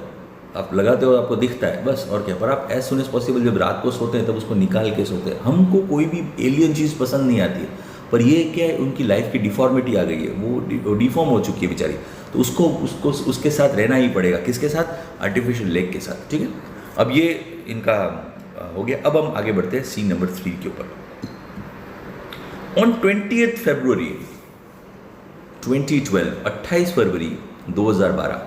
आप लगाते हो आपको दिखता है बस, और क्या। पर आप एज सुन एज पॉसिबल जब रात को सोते हैं तब उसको निकाल के सोते हैं। हमको कोई भी एलियन चीज़ पसंद नहीं आती है, पर ये क्या है, उनकी लाइफ की डिफॉर्मिटी आ गई है, वो डिफॉर्म हो चुकी है बेचारी, तो उसको उसके साथ रहना ही पड़ेगा। किसके साथ? आर्टिफिशियल लेग के साथ, ठीक है। अब ये इनका हो गया। अब हम आगे बढ़ते हैं सीन नंबर 3 के ऊपर। On 20th February 2012, 28 February 2012,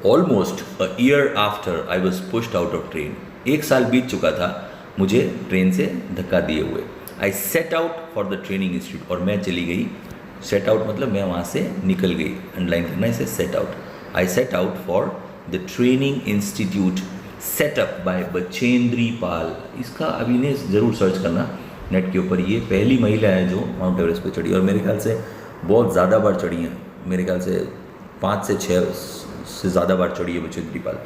almost a year after I was pushed out of train, 1 साल बीत चुका था मुझे ट्रेन से धक्का दिए हुए। I set out for the training institute, और मैं चली गई। सेट आउट मतलब मैं वहाँ से निकल गई, अंडरलाइन करना इसे, set out. I set out for the training institute setup by Bachendri Pal. इसका अभी ने ज़रूर सर्च करना नेट के ऊपर। ये पहली महिला है जो माउंट एवरेस्ट पे चढ़ी, और मेरे ख्याल से बहुत ज़्यादा बार चढ़ी हैं, मेरे ख्याल से 5 से 6 से ज़्यादा बार चढ़ी है बचेंद्री पाल,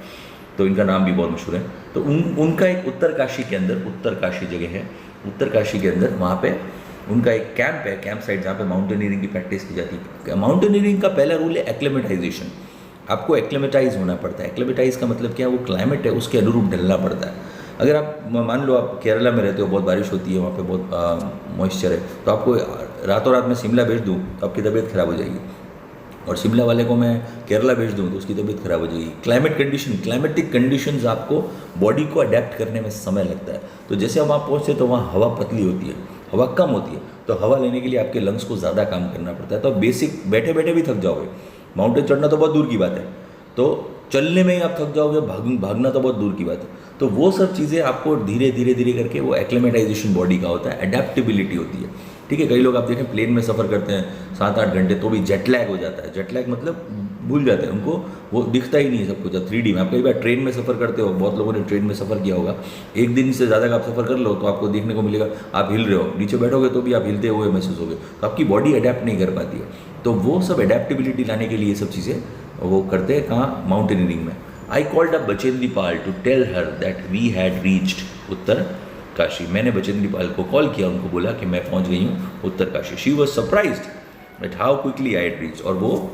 तो इनका नाम भी बहुत मशहूर है। तो उनका एक उत्तरकाशी के अंदर, उत्तरकाशी जगह है, उत्तरकाशी के अंदर वहाँ पे उनका एक कैंप है, कैंप साइट, जहाँ पे माउंटेनियरिंग की प्रैक्टिस की जाती है। माउंटेनियरिंग का पहला रूल है एक्लेमेटाइजेशन। आपको एक्लेमेटाइज होना पड़ता है। एक्लेमेटाइज का मतलब क्या है, वो क्लाइमेट है उसके अनुरूप ढलना पड़ता है। अगर आप मान लो आप केरला में रहते हो, बहुत बारिश होती है वहाँ पे, बहुत मॉइस्चर है, तो आपको रातों रात में शिमला भेज दूँ तो आपकी तबीयत ख़राब हो जाएगी, और शिमला वाले को मैं केरला भेज दूँ तो उसकी तबीयत ख़राब हो जाएगी। क्लाइमेटिक कंडीशंस आपको बॉडी को अडेप्ट करने में समय लगता है। तो जैसे अब आप पहुँचते तो वहाँ हवा पतली होती है, हवा कम होती है, तो हवा लेने के लिए आपके लंग्स को ज़्यादा काम करना पड़ता है। तो बेसिक बैठे बैठे भी थक जाओगे, माउंटेन चढ़ना तो बहुत दूर की बात है, तो चलने में ही आप थक जाओगे, भागना तो बहुत दूर की बात है। तो वो सब चीज़ें आपको धीरे धीरे करके, वो एक्लेमेटाइजेशन बॉडी का होता है, अडेप्टेबिलिटी होती है, ठीक है। कई लोग आप देखें प्लेन में सफ़र करते हैं 7-8 घंटे, तो भी जेट लैग हो जाता है। जेट लैग मतलब भूल जाते हैं, उनको वो दिखता ही नहीं है सब कुछ 3D में। आप कई बार ट्रेन में सफ़र करते हो, बहुत लोगों ने ट्रेन में सफ़र किया होगा, 1 दिन से ज़्यादा का आप सफ़र कर लो तो आपको देखने को मिलेगा आप हिल रहे हो, नीचे बैठोगे तो भी आप हिलते हुए महसूस होगे, तो आपकी बॉडी अडेप्ट नहीं कर पाती है। तो वो सब अडेप्टेबिलिटी लाने के लिए ये सब चीज़ें वो करते हैं कहाँ, माउंटेनियरिंग में। I called up Bachendri Pal to tell her that we had reached Uttarkashi. मैंने बचेंद्री पाल को कॉल किया, उनको बोला कि मैं पहुंच गई हूँ Uttarkashi. She was surprised that how quickly I had reached, और वो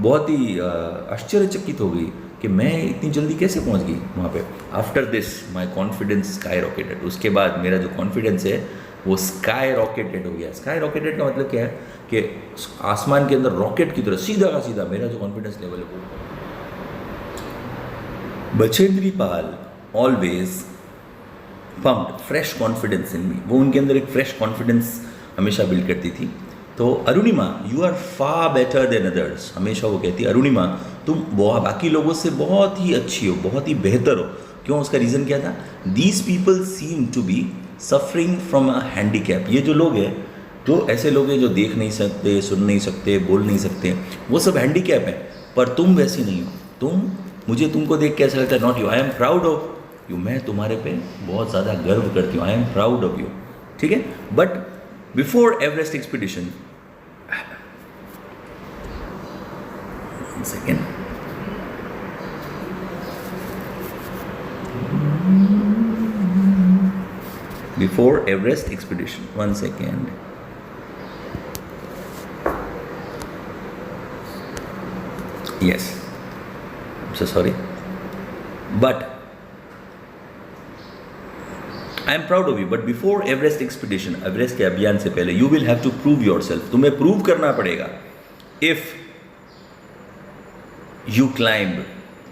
बहुत ही आश्चर्यचकित हो गई कि मैं इतनी जल्दी कैसे पहुंच गई वहाँ पे। After this my confidence sky rocketed, उसके बाद मेरा जो कॉन्फिडेंस है वो स्काई रॉकेटेड हो गया। स्काई रॉकेटेड का मतलब क्या है कि आसमान के अंदर रॉकेट की तरह सीधा का सीधा मेरा जो कॉन्फिडेंस लेवल है वो। Bachendri Pal always pumped fresh confidence in me, वो उनके अंदर एक फ्रेश कॉन्फिडेंस हमेशा बिल्ड करती थी। तो Arunima you are far better than others, हमेशा वो कहती है अरुणिमा तुम बाकी लोगों से बहुत ही अच्छी हो, बहुत ही बेहतर हो। क्यों? उसका रीज़न क्या था? These people seem to be suffering from a handicap. ये जो लोग हैं, जो ऐसे लोग हैं जो देख नहीं सकते, सुन नहीं सकते, बोल नहीं सकते, वो सब हैंडीकैप हैं, पर तुम वैसी नहीं हो। मुझे तुमको देख के ऐसा लगता है not you, I am proud of you, मैं तुम्हारे पे बहुत ज़्यादा गर्व करती हूँ, I am proud of you, ठीक है। But before Everest expedition, second, before Everest expedition, 1 second, yes, I'm so sorry, but I am proud of you, but before Everest expedition, Everest के अभियान से पहले, you will have to prove yourself, तुम्हें prove करना पड़ेगा। If you climb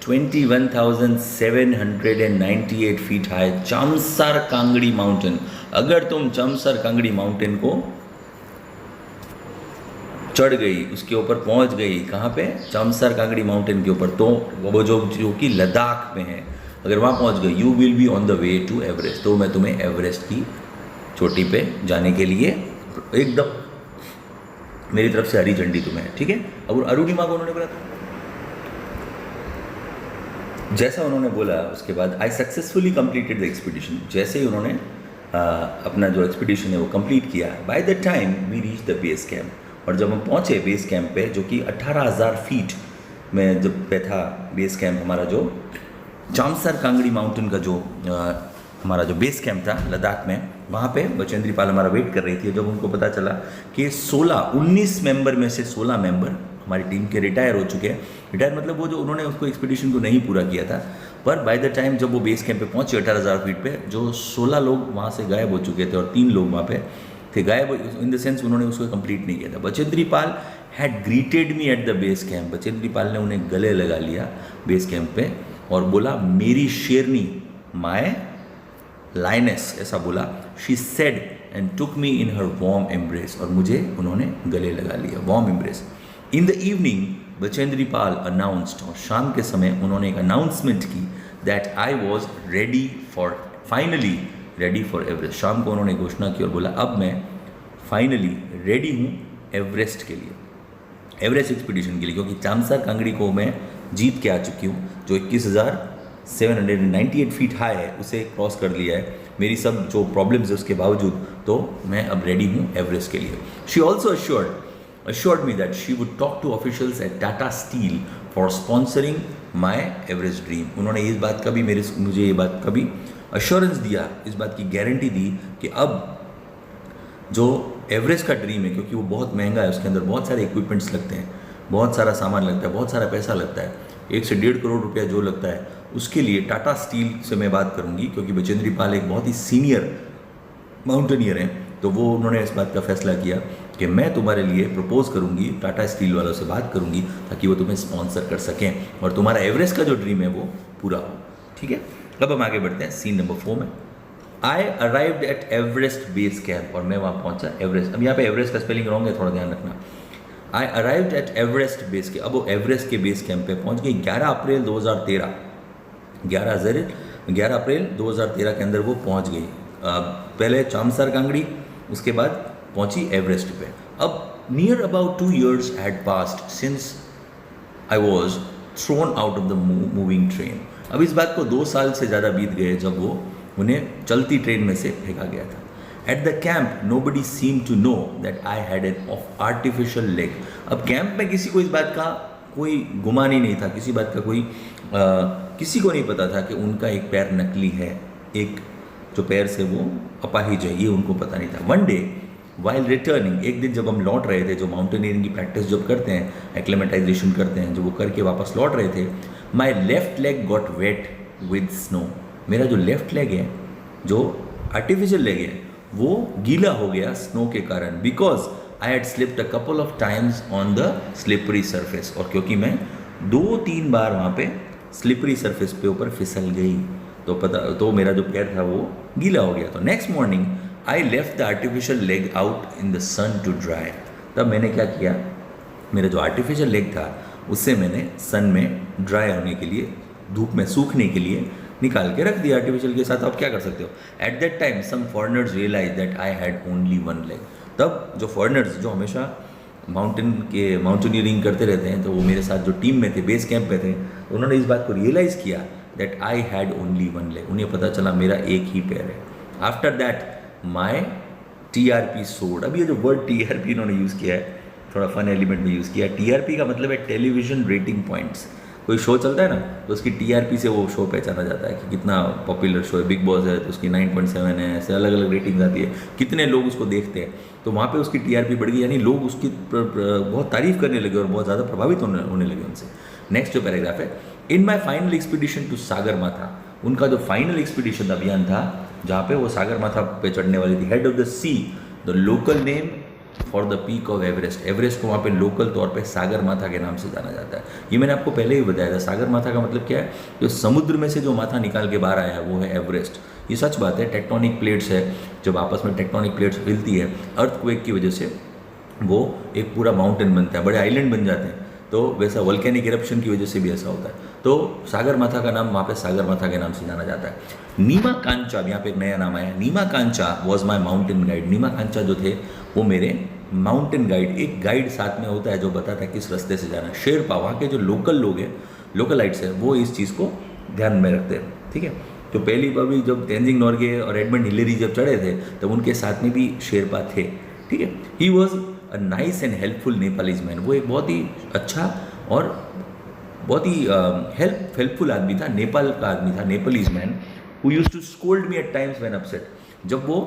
21,798 feet high Chamser Kangri mountain. अगर तुम चामसर Kangri mountain को चढ़ गई, उसके ऊपर पहुंच गई, कहाँ पे? चामसर कांगड़ी माउंटेन के ऊपर, तो वो जो कि लद्दाख में है, अगर वहाँ पहुंच गई, you will be on the way to Everest. तो मैं तुम्हें एवरेस्ट की चोटी पे जाने के लिए एकदम मेरी तरफ से हरी झंडी तुम्हें, ठीक है। अब अरुणिमा को उन्होंने बोला था, जैसा उन्होंने बोला उसके बाद आई सक्सेसफुली कंप्लीटेड द एक्सपीडिशन। जैसे ही उन्होंने अपना जो एक्सपीडिशन है वो कंप्लीट किया, by the time we reach the base camp, और जब हम पहुँचे बेस कैंप पे, जो कि 18,000 फीट में जब पे था बेस कैंप हमारा, जो चामसर कांगड़ी माउंटेन का जो हमारा जो बेस कैंप था लद्दाख में, वहाँ पे बचेंद्री पाल हमारा वेट कर रही थी। जब उनको पता चला कि 19 मेंबर में से 16 मेंबर हमारी टीम के रिटायर हो चुके हैं। रिटायर मतलब वो जो उन्होंने उसको एक्सपीडिशन को नहीं पूरा किया था, पर बाय द टाइम जब वो बेस कैंप पे पहुंचे 18,000 फीट पे, जो 16 लोग वहाँ से गायब हो चुके थे और 3 लोग वहाँ पे थे गायब, इन द सेंस उन्होंने उसको कंप्लीट नहीं किया था। Bachendri Pal had greeted me at the base camp. Bachendri Pal ने उन्हें गले लगा लिया बेस कैंप पे और बोला, मेरी शेरनी, माय लाइनेस, ऐसा बोला। She said and took me in her warm embrace, और मुझे उन्होंने गले लगा लिया, warm embrace. In the evening Bachendri Pal announced, और शाम के समय उन्होंने एक अनाउंसमेंट की, that I was ready for, finally ready for Everest. शाम को उन्होंने घोषणा की और बोला, अब मैं फाइनली रेडी हूँ एवरेस्ट के लिए, एवरेस्ट एक्सपीडिशन के लिए, क्योंकि चामसर कांगड़ी को मैं जीत के आ चुकी हूँ, जो 21,798 फीट हाई है, उसे क्रॉस कर लिया है। मेरी सब जो प्रॉब्लम्स है उसके बावजूद, तो मैं अब रेडी हूँ एवरेस्ट के लिए। She also assured me that she would talk to officials at Tata Steel for sponsoring my Everest dream। उन्होंने इस बात का भी मुझे ये बात का भी अश्योरेंस दिया, इस बात की गारंटी दी कि अब जो एवरेस्ट का ड्रीम है, क्योंकि वो बहुत महंगा है, उसके अंदर बहुत सारे इक्विपमेंट्स लगते हैं, बहुत सारा सामान लगता है, बहुत सारा पैसा लगता है, 1 से 1.5 करोड़ रुपया जो लगता है, उसके लिए टाटा स्टील से मैं बात करूंगी, क्योंकि बचेंद्री पाल एक बहुत ही सीनियर माउंटेनियर हैं। तो वो उन्होंने इस बात का फैसला किया कि मैं तुम्हारे लिए प्रपोज करूंगी, टाटा स्टील वालों से बात करूंगी, ताकि वो तुम्हें स्पॉन्सर कर सकें और तुम्हारा एवरेस्ट का जो ड्रीम है वो पूरा हो, ठीक है। अब हम आगे बढ़ते हैं सीन नंबर 4 में। आई arrived at Everest base camp, और मैं वहाँ पहुँचा एवरेस्ट। अब यहाँ पे एवरेस्ट का स्पेलिंग रॉन्ग है, थोड़ा ध्यान रखना। आई arrived at Everest base camp. अब वो एवरेस्ट के बेस कैंप पे पहुँच गई 11 अप्रैल 2013 के अंदर वो पहुँच गई। पहले चामसर कांगड़ी, उसके बाद पहुँची एवरेस्ट पे। अब near about 2 years had passed since I was thrown out of the moving train. अब इस बात को 2 साल से ज़्यादा बीत गए जब वो उन्हें चलती ट्रेन में से फेंका गया था। At the camp nobody seem to know that I had an artificial leg. अब कैंप में किसी को इस बात का कोई गुमान ही नहीं था, किसी बात का कोई किसी को नहीं पता था कि उनका एक पैर नकली है, एक जो पैर से वो अपाहिज है, ये उनको पता नहीं था। वन डे वाइल रिटर्निंग, एक दिन जब हम लौट रहे थे, जो माउंटेनियरिंग की प्रैक्टिस जब करते हैं, एक्लेमेटाइजेशन करते हैं, जो वो करके वापस लौट रहे थे, my left leg got wet with snow. मेरा जो लेफ्ट लेग है, जो आर्टिफिशियल लेग है, वो गीला हो गया स्नो के कारण, because I had slipped a couple of times on the slippery surface. और क्योंकि मैं 2-3 बार वहाँ पे स्लिपरी सरफेस पे ऊपर फिसल गई, तो मेरा जो पैर था वो गीला हो गया। तो next morning I left the artificial leg out in the sun to dry. तब मैंने क्या किया, मेरा जो आर्टिफिशियल लेग था उससे मैंने सन में ड्राई होने के लिए, धूप में सूखने के लिए निकाल के रख दिया आर्टिफिशियल के साथ। आप क्या कर सकते हो। At that time some foreigners realise that I had only 1 leg. तब जो फॉरेनर्स, जो हमेशा माउंटेनियरिंग करते रहते हैं, तो वो मेरे साथ जो टीम में थे, बेस कैंप में थे, उन्होंने इस बात को रियलाइज़ किया that I had only 1 leg. उन्हें पता चला मेरा एक ही पैर है। आफ्टर दैट माई TRP सोड। अब ये जो वर्ड TRP इन्होंने यूज़ किया है, थोड़ा फन एलिमेंट में यूज़ किया है। TRP का मतलब है टेलीविज़न रेटिंग पॉइंट्स। कोई शो चलता है ना, तो उसकी TRP से वो शो पहचाना जाता है कि कितना पॉपुलर शो है। बिग बॉस है तो उसकी 9.7 है, ऐसे अलग अलग रेटिंग्स आती है, कितने लोग उसको देखते हैं, तो वहाँ पे उसकी TRP बढ़ गई, यानी लोग उसकी बहुत तारीफ़ करने लगे और बहुत ज़्यादा प्रभावित होने लगे उनसे। नेक्स्ट जो पैराग्राफ है, in my final expedition to Sagarmatha. उनका जो फाइनल एक्सपीडिशन अभियान था, जहाँ पे वो सागरमाथा पे चढ़ने वाली थी, head of the sea, the local name for the peak of Everest. Everest को वहाँ पे लोकल तौर पे सागर माथा के नाम से जाना जाता है। ये मैंने आपको पहले ही बताया था। सागर माथा का मतलब क्या है? जो समुद्र में से जो माथा निकाल के बाहर आया है वो है एवरेस्ट। ये सच बात है। टेक्टोनिक प्लेट्स है, जब आपस में टेक्टोनिक प्लेट्स हिलती है अर्थक्वेक की वजह से, वो एक पूरा माउंटेन बनता है, बड़े आइलैंड बन जाते हैं। तो वैसा वोल्केनिक इरप्शन की वजह से भी ऐसा होता है। तो सागर माथा का नाम वहाँ पे सागर माथा के नाम से जाना जाता है। नीमा कांचा, यहाँ पे एक नया नाम आया, नीमा कांचा वॉज माई माउंटेन गाइड। नीमा कांचा जो थे वो मेरे माउंटेन गाइड, एक गाइड साथ में होता है जो बताता है किस रास्ते से जाना है। शेरपा, वहाँ के जो लोकल लोग हैं, लोकलाइट्स हैं, वो इस चीज़ को ध्यान में रखते हैं। ठीक है, तो पहली बार भी जब तेंजिंग नोर्गे और एडमंड हिलेरी जब चढ़े थे तब उनके साथ में भी शेरपा थे। ठीक है, he was a nice and helpful Nepalese man. वो एक बहुत ही अच्छा और बहुत ही हेल्पफुल आदमी था, नेपाल का आदमी था, Nepalese man, who used to scold me at times when upset. जब वो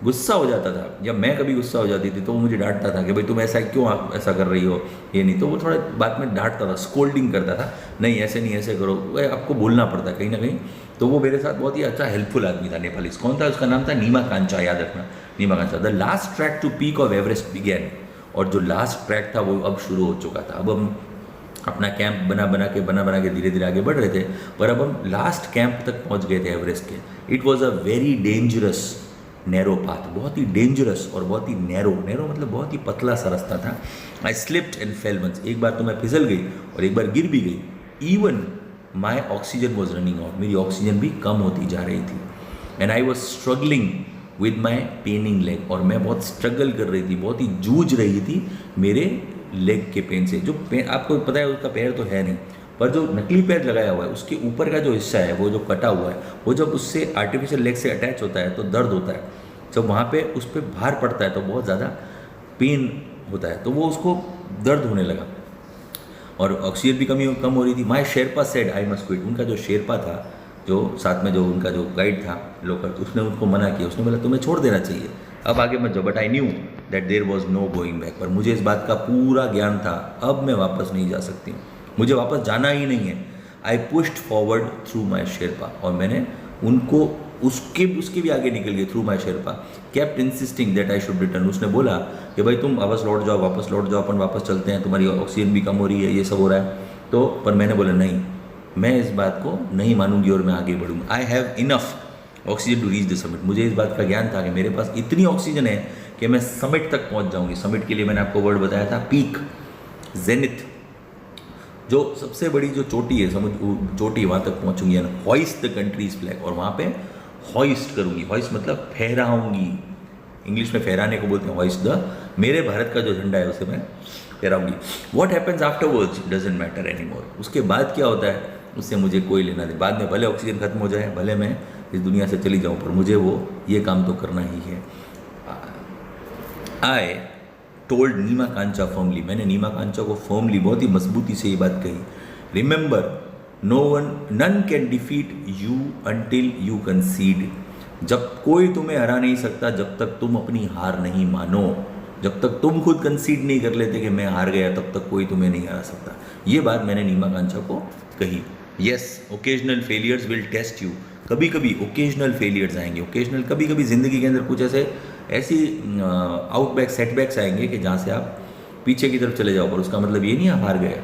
गुस्सा हो जाता था, जब मैं कभी गुस्सा हो जाती थी तो वो मुझे डांटता था कि भाई तुम ऐसा क्यों ऐसा कर रही हो, ये नहीं। तो वो थोड़ा बात में डांटता था, स्कोल्डिंग करता था, नहीं ऐसे नहीं ऐसे करो, वो आपको बोलना पड़ता है कहीं ना कहीं। तो वो मेरे साथ बहुत ही अच्छा हेल्पफुल आदमी था नेपालीज। कौन था? उसका नाम था नीमा कांचा, याद रखना, Nima Kancha. The last track to peak of Everest began. और जो लास्ट ट्रैक था वो अब शुरू हो चुका था। अब हम अपना कैंप बना बना के धीरे धीरे आगे बढ़ रहे थे, पर अब हम लास्ट कैंप तक पहुंच गए थे एवरेस्ट के। It was a very dangerous narrow path, बहुत ही डेंजरस और बहुत ही नैरो मतलब बहुत ही पतला सा रास्ता था। आई स्लिप्ड एंड फेल वंस। एक बार तो मैं फिसल गई और एक बार गिर भी गई। Even my oxygen was running out, मेरी ऑक्सीजन भी कम होती जा रही थी। And I was struggling with my paining leg, और मैं बहुत स्ट्रगल कर रही थी, बहुत ही जूझ रही थी मेरे लेग के पेन से। जो पेन आपको पता है उसका पैर तो है नहीं, पर जो नकली पैर लगाया हुआ है उसके ऊपर का जो हिस्सा है वो जो कटा हुआ है, वो जब उससे आर्टिफिशियल लेग से अटैच होता है तो दर्द होता है। जब वहाँ पे उस पर भार पड़ता है तो बहुत ज़्यादा पेन होता है, तो वो उसको दर्द होने लगा और ऑक्सीजन भी कम हो रही थी। My sherpa said I must quit. उनका जो शेरपा था, जो साथ में जो उनका जो गाइड था लोकल, उसने उनको मना किया। उसने बोला तुम्हें छोड़ देना चाहिए, अब आगे मत जाओ। But I knew that there was no going back. पर मुझे इस बात का पूरा ज्ञान था, अब मैं वापस नहीं जा सकती हूँ, मुझे वापस जाना ही नहीं है। आई pushed forward through my Sherpa, और मैंने उनको उसके भी आगे निकल गए through my Sherpa. Kept insisting that I should return. उसने बोला कि भाई तुम वापस लौट जाओ, अपन वापस चलते हैं, तुम्हारी ऑक्सीजन भी कम हो रही है, ये सब हो रहा है। तो पर मैंने बोला नहीं, मैं इस बात को नहीं मानूंगी और मैं आगे बढ़ूंगा। I have enough oxygen to reach the summit. मुझे इस बात का ज्ञान था कि मेरे पास इतनी ऑक्सीजन है कि मैं समिट तक पहुंच जाऊंगी। समिट के लिए मैंने आपको वर्ड बताया था पीक, जेनिथ, जो सबसे बड़ी जो चोटी है, चोटी, वहाँ तक पहुँचूंगी। And hoist the country's flag, और वहाँ पे हॉइस्ट करूँगी। हॉइस्ट मतलब फहराऊँगी, इंग्लिश में फहराने को बोलते हैं हॉइस्ट द, मेरे भारत का जो झंडा है उसे मैं फहराऊँगी। What happens afterwards doesn't matter any more. उसके बाद क्या होता है उससे मुझे कोई लेना नहीं। बाद में भले ऑक्सीजन खत्म हो जाए, भले मैं इस दुनिया से चली जाऊँ, पर मुझे वो ये काम तो करना ही है। I told Neema Kancha firmly, मैंने नीमा कांचा को फर्मली, बहुत ही मजबूती से ये बात कही। Remember, none can defeat you until you concede. जब कोई तुम्हें हरा नहीं सकता जब तक तुम अपनी हार नहीं मानो। जब तक तुम खुद कंसीड नहीं कर लेते कि मैं हार गया, तब तक कोई तुम्हें नहीं हरा सकता। ये बात मैंने नीमा कांचा को कही। Yes, occasional failures will test you. कभी कभी ओकेजनल फेलियर्स आएंगे, ओकेजनल कभी कभी ज़िंदगी के अंदर कुछ ऐसी आउटबैक सेटबैक्स आएंगे कि जहाँ से आप पीछे की तरफ चले जाओ, पर उसका मतलब ये नहीं आप हार गए।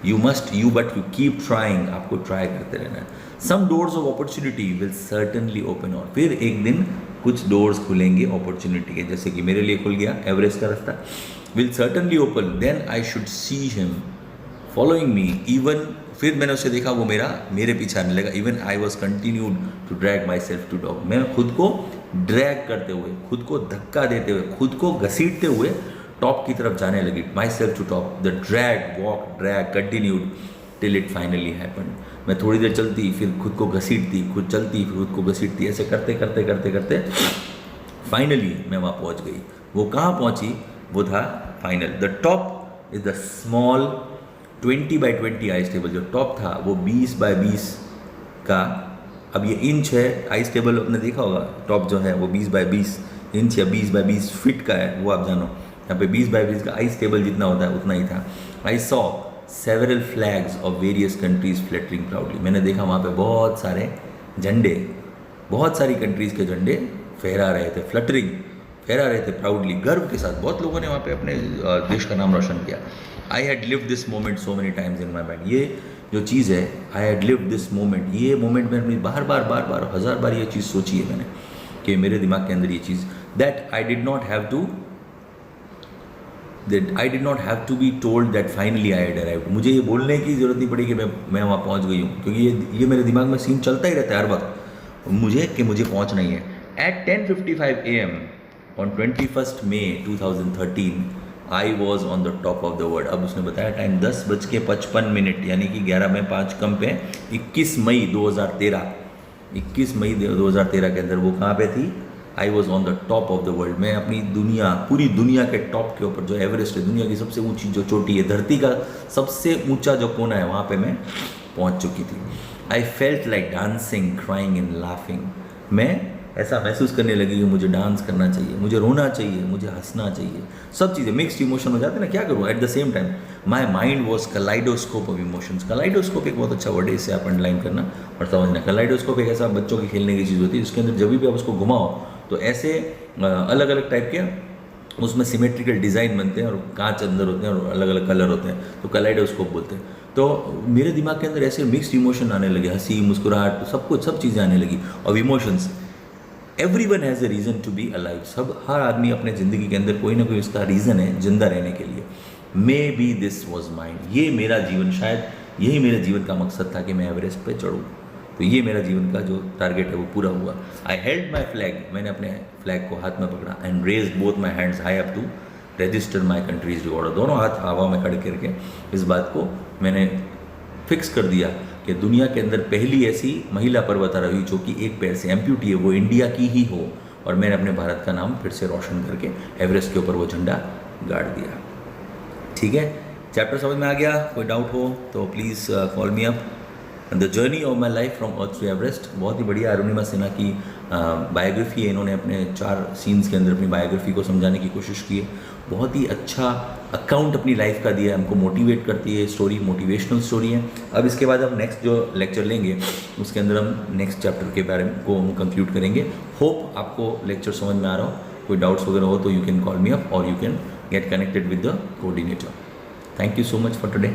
बट यू कीप ट्राइंग, आपको ट्राई करते रहना है। Some doors of opportunity will certainly open. और फिर एक दिन कुछ डोर्स खुलेंगे अपॉर्चुनिटी के, जैसे कि मेरे लिए खुल गया एवरेस्ट का रास्ता। Will certainly open, then I should see him following me. Even फिर मैंने उसे देखा, वो मेरे पीछे आने लगा। Even I was continued to drag myself to dog. मैं खुद को ड्रैग करते हुए, खुद को धक्का देते हुए, खुद को घसीटते हुए टॉप की तरफ जाने लगी। Myself to top, the drag continued till it finally happened. मैं थोड़ी देर चलती, फिर खुद को घसीटती, खुद चलती, फिर खुद को घसीटती, ऐसे करते करते करते करते फाइनली मैं वहाँ पहुँच गई। वो कहाँ पहुँची? वो था final. The top is the small 20 by 20 ice table. जो टॉप था वो 20 by 20 का, अब ये इंच है, आइस टेबल आपने देखा होगा, टॉप जो है वो 20 by 20 इंच या 20 by 20 फीट का है, वो आप जानो। यहाँ पे 20 by 20 का आइस टेबल जितना होता है उतना ही था। I saw several flags of various countries flattering proudly. मैंने देखा वहाँ पे बहुत सारे झंडे, बहुत सारी कंट्रीज़ के झंडे फहरा रहे थे। फ्लटरिंग फहरा रहे थे प्राउडली, गर्व के साथ। बहुत लोगों ने वहाँ पे अपने देश का नाम रोशन किया। I had lived this moment so many times in my mind. ये जो चीज़ है, I had lived this moment, ये मोमेंट मैंने बार बार 1000 बार ये चीज़ सोची है मैंने, कि मेरे दिमाग के अंदर ये चीज़, that I did not have to be told that finally I had arrived. मुझे ये बोलने की ज़रूरत नहीं पड़ी कि मैं वहाँ पहुँच गई हूँ, क्योंकि ये मेरे दिमाग में सीन चलता ही रहता है हर वक्त मुझे पहुँचना ही है। At 10:55 AM on 21st May 2013 I was on the top of the world. अब उसने बताया टाइम 10:55, यानी कि 11 में 5 कम पे 21 मई 2013 के अंदर वो कहाँ पे थी? आई was on the top of the world. मैं अपनी पूरी दुनिया के टॉप के ऊपर, जो एवरेस्ट है, दुनिया की सबसे ऊंची जो चोटी है, धरती का सबसे ऊंचा जो कोना है, वहाँ पे मैं पहुँच चुकी थी। I felt like dancing, crying and laughing. मैं ऐसा महसूस करने लगी कि मुझे डांस करना चाहिए, मुझे रोना चाहिए, मुझे हंसना चाहिए, सब चीज़ें मिक्स्ड इमोशन हो जाते हैं ना, क्या करूँ। At the same time my mind was kaleidoscope of emotions. Kaleidoscope एक बहुत अच्छा वर्ड है, इससे आप अंडरलाइन करना और समझना। कलाइडोस्कोप एक ऐसा बच्चों के खेलने की चीज़ होती है, जिसके अंदर जब भी आप उसको घुमाओ तो ऐसे अलग अलग टाइप के उसमें सिमेट्रिकल डिज़ाइन बनते हैं, और कांच अंदर होते हैं और अलग अलग कलर होते हैं, तो कलाइडोस्कोप बोलते हैं। तो मेरे दिमाग के अंदर ऐसे मिक्स्ड इमोशन आने लगे, हंसी, मुस्कुराहट, सब चीज़ें आने लगी। और emotions, everyone has a reason to be alive. हर आदमी अपने ज़िंदगी के अंदर कोई ना कोई उसका रीज़न है जिंदा रहने के लिए। May be this was mind, ये मेरा जीवन, शायद यही मेरे जीवन का मकसद था कि मैं एवरेस्ट पे चढ़ूँ। तो ये मेरा जीवन का जो टारगेट है वो पूरा हुआ। आई हेल्ड माई फ्लैग, मैंने अपने फ्लैग को हाथ में पकड़ा, and raised both my hands high up to register my country's record. दोनों हाथ हवा में खड़े करके इस बात को मैंने फिक्स कर दिया कि दुनिया के अंदर पहली ऐसी महिला पर्वतारोही जो कि एक पैर से एम्प्यूटी है, वो इंडिया की ही हो। और मैंने अपने भारत का नाम फिर से रोशन करके एवरेस्ट के ऊपर वो झंडा गाड़ दिया। ठीक है, चैप्टर समझ में आ गया? कोई डाउट हो तो please call me up. The journey of my life from earth to Everest, बहुत ही बढ़िया अरुणिमा सिन्हा की बायोग्राफी है। इन्होंने अपने 4 सीन्स के अंदर अपनी बायोग्राफी को समझाने की कोशिश की है। बहुत ही अच्छा अकाउंट अपनी लाइफ का दिया है, हमको मोटिवेट करती है स्टोरी, मोटिवेशनल स्टोरी है। अब इसके बाद हम नेक्स्ट जो लेक्चर लेंगे उसके अंदर हम नेक्स्ट चैप्टर के बारे में को हम कंक्लूड करेंगे। होप आपको लेक्चर समझ में आ रहा हो। कोई डाउट्स वगैरह हो तो you can call me up और you can get connected with the coordinator. Thank you so much for today.